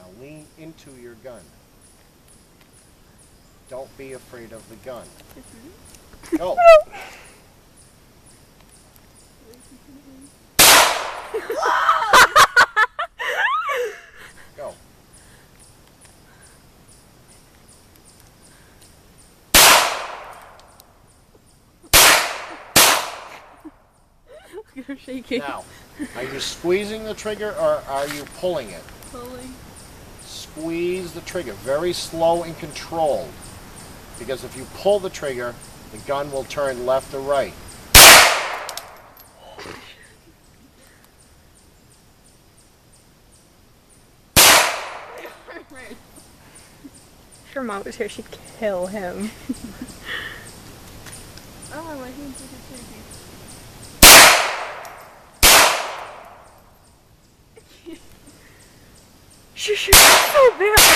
Now lean into your gun. Don't be afraid of the gun. Go. Go. You're shaking. Now, are you squeezing the trigger or are you pulling it? Pulling. Squeeze the trigger, very slow and controlled. Because if you pull the trigger, the gun will turn left or right. If your mom was here, she'd kill him. Oh, my hands are shaking. She's so bad.